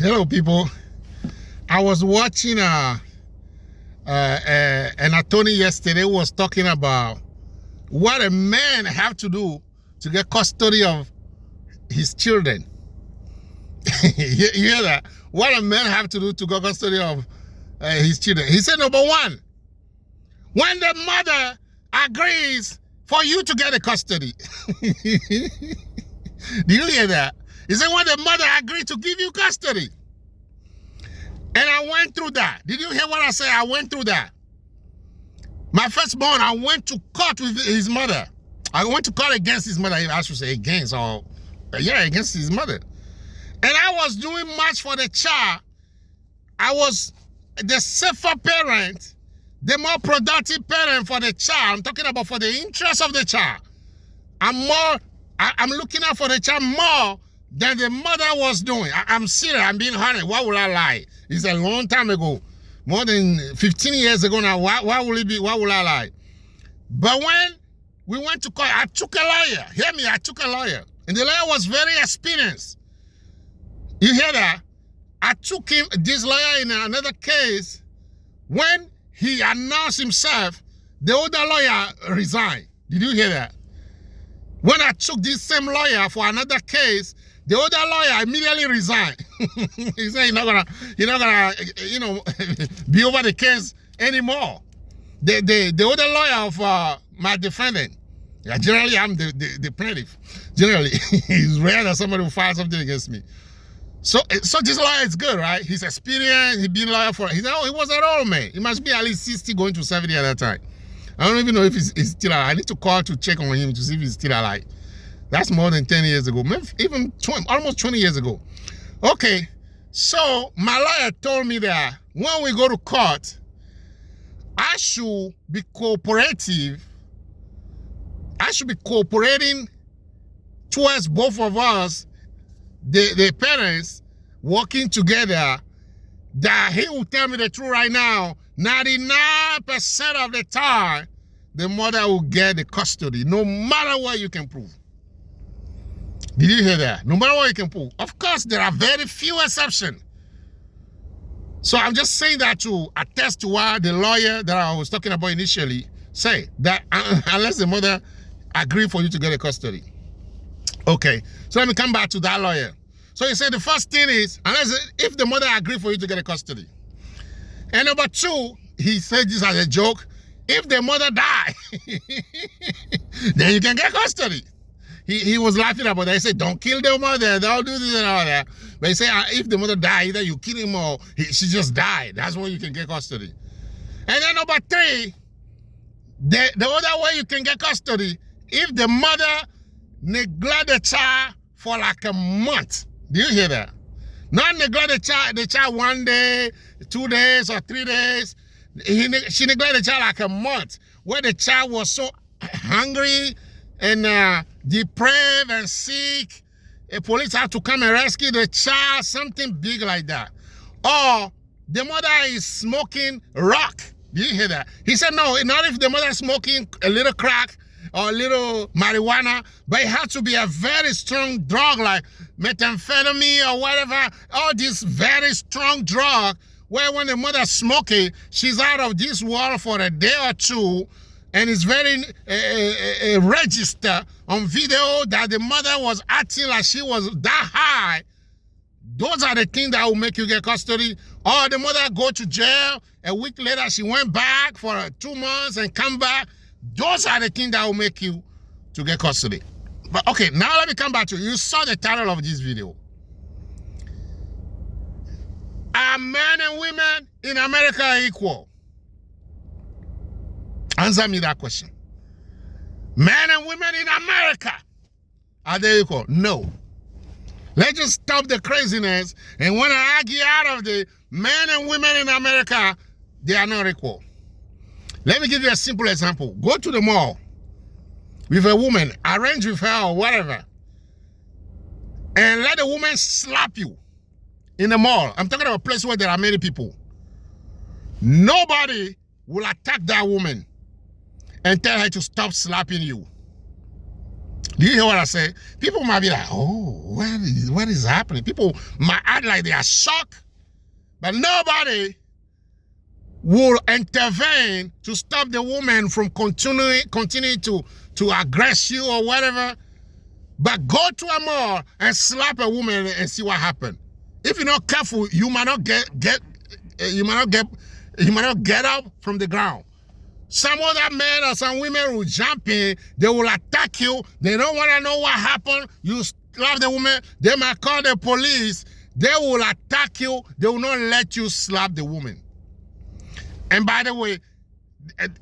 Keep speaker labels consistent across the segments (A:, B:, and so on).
A: Hello, people. I was watching an attorney yesterday who was talking about what a man have to do to get custody of his children. You hear that? What a man have to do to get custody of his children. He said, number one, when the mother agrees for you to get the custody. Do you hear that? He said, when the mother agreed to give you custody. And I went through that. Did you hear what I said? I went through that. My firstborn, I went to court with his mother. I went to court against his mother. I should say against, or yeah, against his mother. And I was doing much for the child. I was the safer parent, the more productive parent for the child. I'm talking about for the interest of the child. I'm looking out for the child more than the mother was doing. I'm serious. I'm being honest. Why would I lie? It's a long time ago, more than 15 years ago now. Why will it be? Why would I lie? But when we went to court, I took a lawyer. Hear me, I took a lawyer. And the lawyer was very experienced. You hear that? I took this lawyer in another case. When he announced himself, the other lawyer resigned. Did you hear that? When I took this same lawyer for another case, the other lawyer immediately resigned. He said he's not gonna, be over the case anymore. The other lawyer of my defendant, yeah, generally I'm the plaintiff. Generally, it's rare that somebody will file something against me. So this lawyer is good, right? He's experienced. He's been a lawyer for. He was an old man. He must be at least 60, going to 70 at that time. I don't even know if he's still alive. I need to call to check on him to see if he's still alive. That's more than 10 years ago, maybe even almost 20 years ago. Okay, so my lawyer told me that when we go to court, I should be cooperative. I should be cooperating towards both of us, the parents, working together, that he will tell me the truth right now. 99% of the time, the mother will get the custody, no matter what you can prove. Did you hear that? No matter what you can prove. Of course, there are very few exceptions. So I'm just saying that to attest to what the lawyer that I was talking about initially say, that unless the mother agree for you to get a custody. Okay, so let me come back to that lawyer. So he said the first thing is, if the mother agree for you to get a custody. And number two, he said this as a joke, if the mother die, then you can get custody. He was laughing about that. He said, don't kill the mother, don't do this and all that. But he said, if the mother die, either you kill him or she just died. That's when you can get custody. And then number three, the other way you can get custody, if the mother neglect the child for like a month. Do you hear that? Not neglect the child 1 day, 2 days, or 3 days. She neglected the child like a month, where the child was so hungry and depraved and sick. A police had to come and rescue the child, something big like that. Or the mother is smoking rock. Do you hear that? He said, no, not if the mother is smoking a little crack or a little marijuana, but it has to be a very strong drug like methamphetamine or whatever. All this very strong drug where when the mother smoking, she's out of this world for a day or two, and it's very registered on video that the mother was acting like she was that high. Those are the things that will make you get custody. Or the mother go to jail, a week later she went back for 2 months and come back. Those are the things that will make you to get custody. But okay, now let me come back to you. You saw the title of this video. Are men and women in America equal? Answer me that question. Men and women in America, are they equal? No. Let's just stop the craziness and when I argue out of the men and women in America, they are not equal. Let me give you a simple example. Go to the mall with a woman, arrange with her or whatever, and let the woman slap you in the mall. I'm talking about a place where there are many people. Nobody will attack that woman and tell her to stop slapping you. Do you hear what I say? People might be like, oh, what is happening? People might act like they are shocked, but nobody will intervene to stop the woman from continuing to aggress you or whatever. But go to a mall and slap a woman and see what happens. If you're not careful, you might not get up from the ground. Some other men or some women will jump in, they will attack you, they don't want to know what happened, you slap the woman, they might call the police, they will attack you, they will not let you slap the woman. And by the way,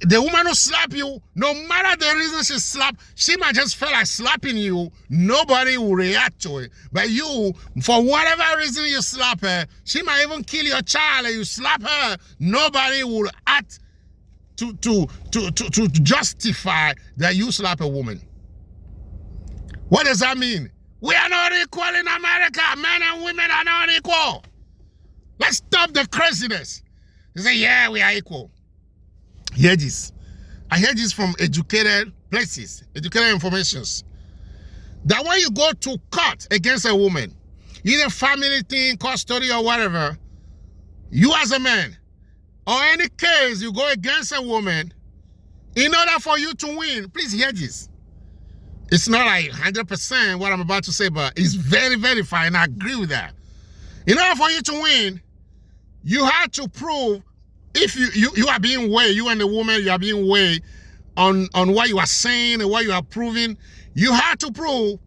A: the woman who slap you, no matter the reason she slap, she might just feel like slapping you, nobody will react to it. But you, for whatever reason you slap her, she might even kill your child and you slap her, nobody will act to justify that you slap a woman. What does that mean? We are not equal in America. Men and women are not equal. Let's stop the craziness. They say, yeah, we are equal. Hear this. I hear this from educated places, educated informations. That when you go to court against a woman, either family thing, custody or whatever, you as a man, or any case you go against a woman, in order for you to win, please hear this. It's not like 100% what I'm about to say, but it's very verified, and I agree with that. In order for you to win, you have to prove, if you are being weighed, you and the woman, you are being weighed on what you are saying and what you are proving, you have to prove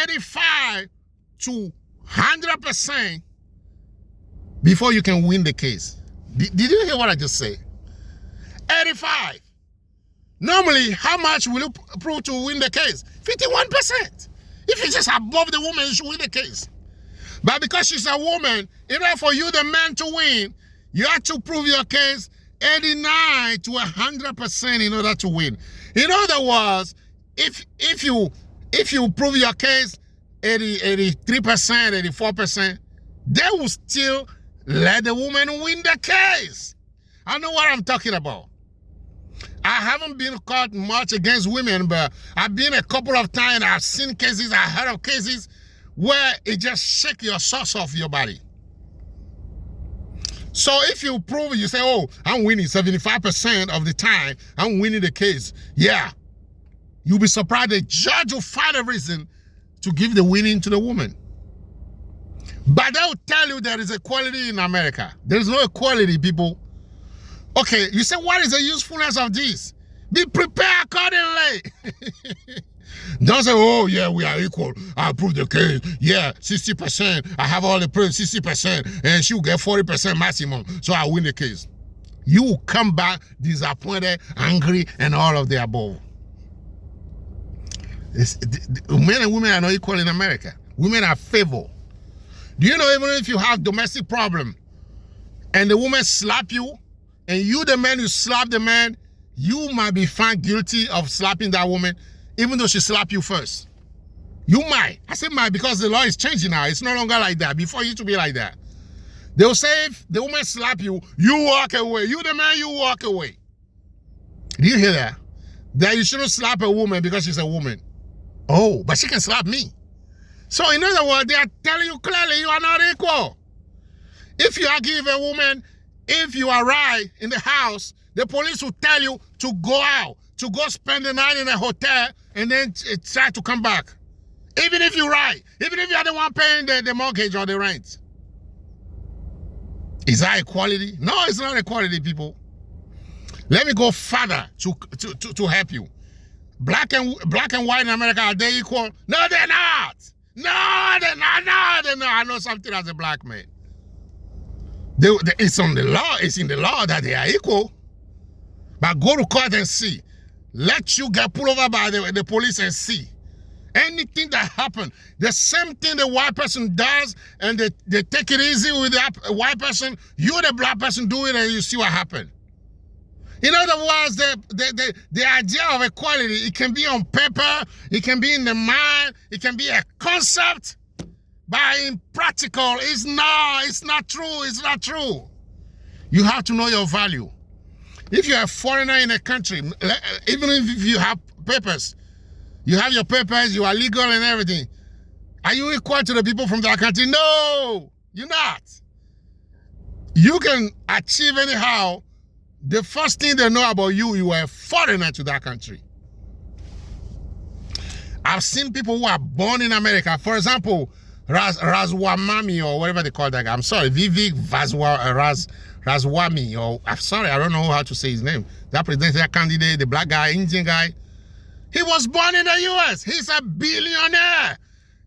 A: 85 to 100% before you can win the case. Did you hear what I just said? 85. Normally, how much will you prove to win the case? 51%. If you're just above the woman, you should win the case. But because she's a woman, in order for you, the man, to win, you have to prove your case 89 to 100% in order to win. In other words, if you prove your case 83%, 84%, they will still let the woman win the case. I know what I'm talking about. I haven't been caught much against women, but I've been a couple of times. I've seen cases, I heard of cases where it just shakes your socks off your body. So if you prove it, you say, oh, I'm winning 75% of the time, I'm winning the case. Yeah. You'll be surprised the judge will find a reason to give the winning to the woman. But they'll tell you there is equality in America. There is no equality, people. Okay, you say, what is the usefulness of this? Be prepared accordingly. Don't say, oh, yeah, we are equal. I prove the case. Yeah, 60%. I have all the proof, 60%. And she will get 40% maximum. So I win the case. You will come back disappointed, angry, and all of the above. Men and women are not equal in America. Women are favored. Do you know, even if you have domestic problem and the woman slap you, and you, the man, you slap the man, you might be found guilty of slapping that woman, even though she slapped you first. You might. I say might because the law is changing now. It's no longer like that. Before, it used to be like that. They'll say if the woman slap you, you walk away. You, the man, you walk away. Do you hear that? That you shouldn't slap a woman because she's a woman. Oh, but she can slap me. So in other words, they are telling you clearly you are not equal. If you argue with a woman, if you are right in the house, the police will tell you to go out, to go spend the night in a hotel and then try to come back. Even if you're right, even if you're the one paying the mortgage or the rent. Is that equality? No, it's not equality, people. Let me go further to help you. Black and white in America, are they equal? No, they're not. No, they're not. No, they're not. I know something as a black man. It's on the law. It's in the law that they are equal. But go to court and see. Let you get pulled over by the police and see. Anything that happens, the same thing the white person does, and they take it easy with the white person, you, the black person, do it and you see what happens. In other words, the idea of equality, it can be on paper, it can be in the mind, it can be a concept, but in practical, it's not true. You have to know your value. If you're a foreigner in a country, even if you have papers, You have your papers, you are legal and everything. Are you equal to the people from that country? No, you're not. You can achieve anyhow. The first thing they know about you, you are a foreigner to that country. I've seen people who are born in America. For example, Razwamami or whatever they call that guy. I'm sorry, Vivek Razwami, or I'm sorry, I don't know how to say his name. That presidential candidate, the black guy, Indian guy. He was born in the US. He's a billionaire.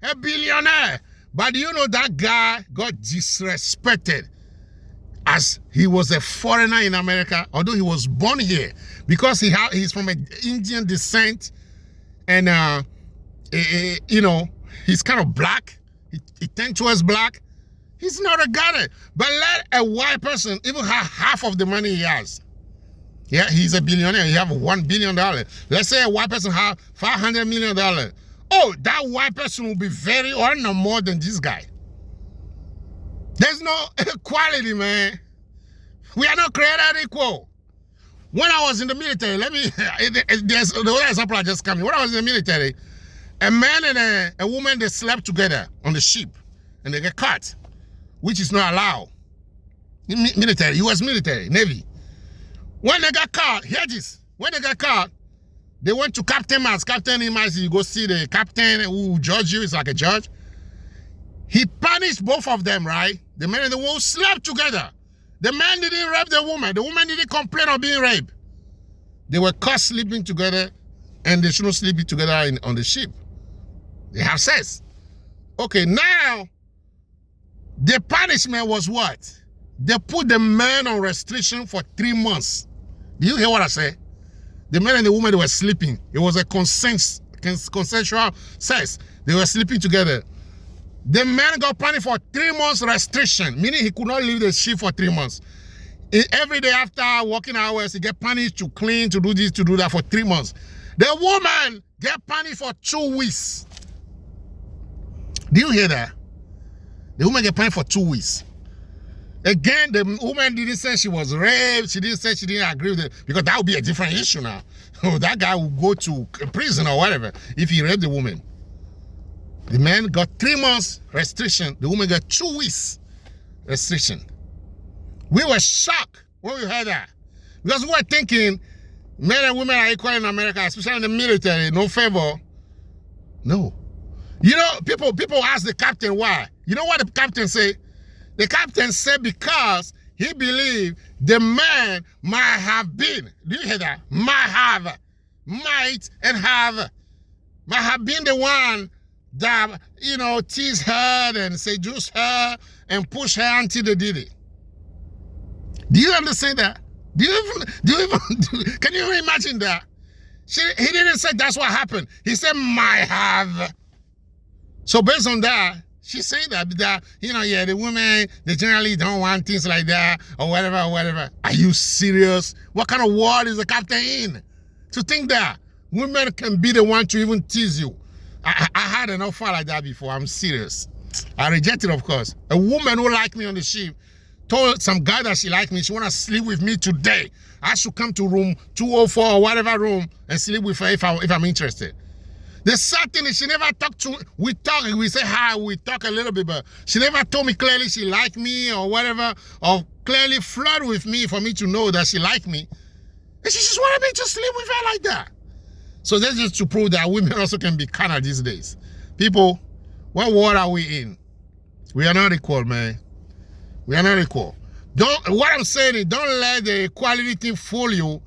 A: A billionaire. But you know that guy got disrespected as he was a foreigner in America, although he was born here, because he's from an Indian descent, and you know, he's kind of black. He tends towards black. He's not a guy. But let a white person even have half of the money he has. Yeah, he's a billionaire. He have $1 billion. Let's say a white person have $500 million. Oh, that white person will be very or no more than this guy. There's no equality, man. We are not created equal. When I was in the military, there's the other example I just coming. When I was in the military, a man and a woman, they slept together on the ship and they get caught, which is not allowed. In military, US military, Navy. When they got caught, hear this. When they got caught, they went to Captain Mas. Captain Mas, you go see the captain who judge you, it's like a judge. He punished both of them, right? The man and the woman slept together. The man didn't rape the woman. The woman didn't complain of being raped. They were caught sleeping together, and they shouldn't sleep together on the ship. They have sex. Okay, now, the punishment was what? They put the man on restriction for 3 months. Do you hear what I say? The man and the woman, they were sleeping. It was a consensual sex. They were sleeping together. The man got punished for 3 months restriction, meaning he could not leave the ship for 3 months. Every day after working hours, he get punished to clean, to do this, to do that for 3 months. The woman get punished for 2 weeks. Do you hear that? The woman get punished for 2 weeks. Again, the woman didn't say she was raped. She didn't say she didn't agree with it, because that would be a different issue now. That guy would go to prison or whatever if he raped the woman. The man got 3 months restriction. The woman got 2 weeks restriction. We were shocked when we heard that, because we were thinking men and women are equal in America, especially in the military. No favor. No. You know, people ask the captain why. You know what the captain say? The captain said because he believed the man might have been. Do you hear that? Might have been the one that, you know, tease her and seduce her and push her until they did it. Do you understand that? Can you imagine that? He didn't say that's what happened. He said might have. So based on that, she's saying that, you know, yeah, the women, they generally don't want things like that or whatever, or whatever. Are you serious? What kind of world is the captain in? To think that women can be the one to even tease you. I had an offer like that before. I'm serious. I rejected, of course. A woman who liked me on the ship told some guy that she liked me, she want to sleep with me today. I should come to room 204 or whatever room and sleep with her if I'm interested. The sad thing is she never talked to, we say hi, we talk a little bit, but she never told me clearly she liked me or whatever, or clearly flirt with me for me to know that she liked me. And she just wanted me to sleep with her like that. So that's just to prove that women also can be carnal these days. People, what world are we in? We are not equal, man. We are not equal. What I'm saying is, don't let the equality thing fool you.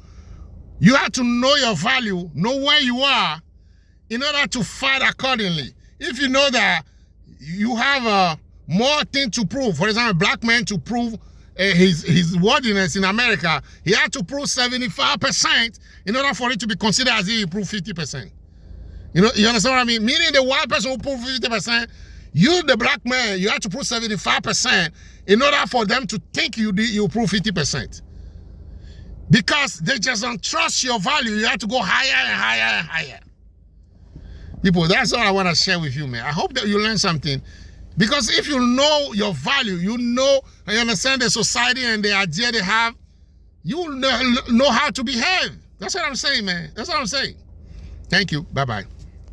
A: You have to know your value, know where you are, in order to fight accordingly. If you know that you have more things to prove, for example, a black man to prove his worthiness in America, he had to prove 75% in order for it to be considered as if he proved 50%. You know, you understand what I mean? Meaning the white person who proved 50%, you, the black man, you have to prove 75% in order for them to think you prove 50%. Because they just don't trust your value. You have to go higher and higher and higher. People, that's all I want to share with you, man. I hope that you learn something. Because if you know your value, you know and you understand the society and the idea they have, you will know how to behave. That's what I'm saying, man. That's what I'm saying. Thank you. Bye-bye.